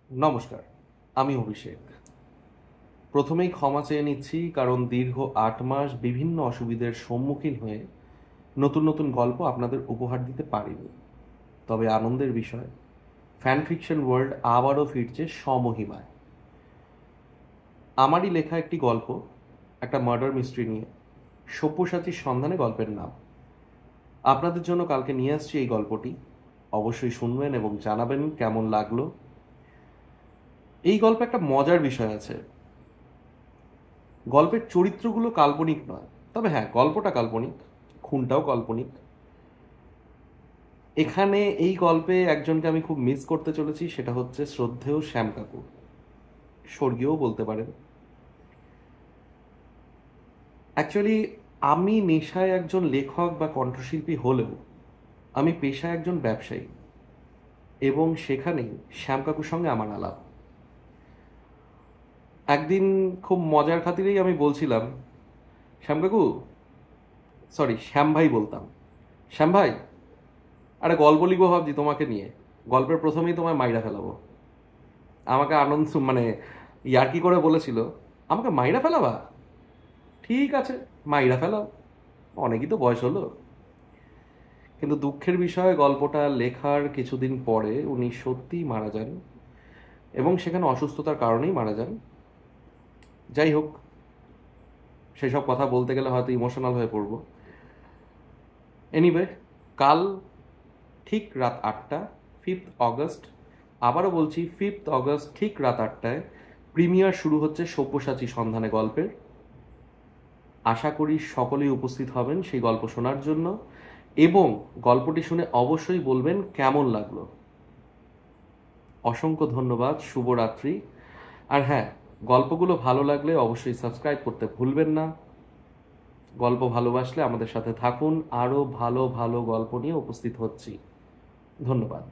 নমস্কার, আমি অভিষেক। প্রথমেই ক্ষমা চেয়ে নিচ্ছি, কারণ দীর্ঘ ৮ মাস বিভিন্ন অসুবিধার সম্মুখীন হয়ে নতুন নতুন গল্প আপনাদের উপহার দিতে পারিনি। তবে আনন্দের বিষয়, ফ্যান ফিকশন ওয়ার্ল্ড আবারও ফিরছে স্বমহিমায়। আমারই লেখা একটি গল্প, একটা মার্ডার মিস্ট্রি নিয়ে, সব্যসাচীর সন্ধানে গল্পের নাম। আপনাদের জন্য কালকে নিয়ে আসছি এই গল্পটি। অবশ্যই শুনবেন এবং জানাবেন কেমন লাগলো। এই গল্পে একটা মজার বিষয় আছে। গল্পের চরিত্রগুলো কাল্পনিক নয়, তবে হ্যাঁ, গল্পটা কাল্পনিক, খুনটাও কাল্পনিক। এখানে এই গল্পে একজনকে আমি খুব মিস করতে চলেছি, সেটা হচ্ছে শ্রদ্ধেয় শ্যাম কাকু, স্বর্গীয়ও বলতে পারেন। অ্যাকচুয়ালি আমি নেশায় একজন লেখক বা কণ্ঠশিল্পী হলেও আমি পেশায় একজন ব্যবসায়ী, এবং সেখানেই শ্যাম কাকুর সঙ্গে আমার আলাপ। একদিন খুব মজার খাতিরেই আমি বলছিলাম, শ্যাম কাকু, সরি শ্যাম ভাই বলতাম, শ্যাম ভাই, আরে গল্প লিখবো ভাবছি তোমাকে নিয়ে, গল্পের প্রথমেই তোমায় মাইরা ফেলাবো। আমাকে আনন্দ মানে ইয়ার্কি করে বলেছিল, আমাকে মাইরা ফেলাবা? ঠিক আছে, মাইরা ফেলাও, অনেকই তো বয়স হলো। কিন্তু দুঃখের বিষয়, গল্পটা লেখার কিছুদিন পরে উনি সত্যিই মারা যান, এবং সেখানে অসুস্থতার কারণেই মারা যান। যাই হোক, সেসব কথা বলতে গেলে হয়তো ইমোশনাল হয়ে পড়ব। এনিওয়ে, কাল ঠিক রাত ৮টা, 5th অগস্ট, আবারও বলছি 5th অগস্ট ঠিক রাত ৮টায় প্রিমিয়ার শুরু হচ্ছে সব্যসাচী সন্ধানে গল্পের। আশা করি সকলেই উপস্থিত হবেন সেই গল্প শোনার জন্য, এবং গল্পটি শুনে অবশ্যই বলবেন কেমন লাগলো। অসংখ্য ধন্যবাদ, শুভরাত্রি। আর হ্যাঁ, গল্পগুলো ভালো লাগলে অবশ্যই সাবস্ক্রাইব করতে ভুলবেন না। গল্প ভালোবাসলে আমাদের সাথে থাকুন, আরও ভালো ভালো গল্প নিয়ে উপস্থিত হচ্ছি। ধন্যবাদ।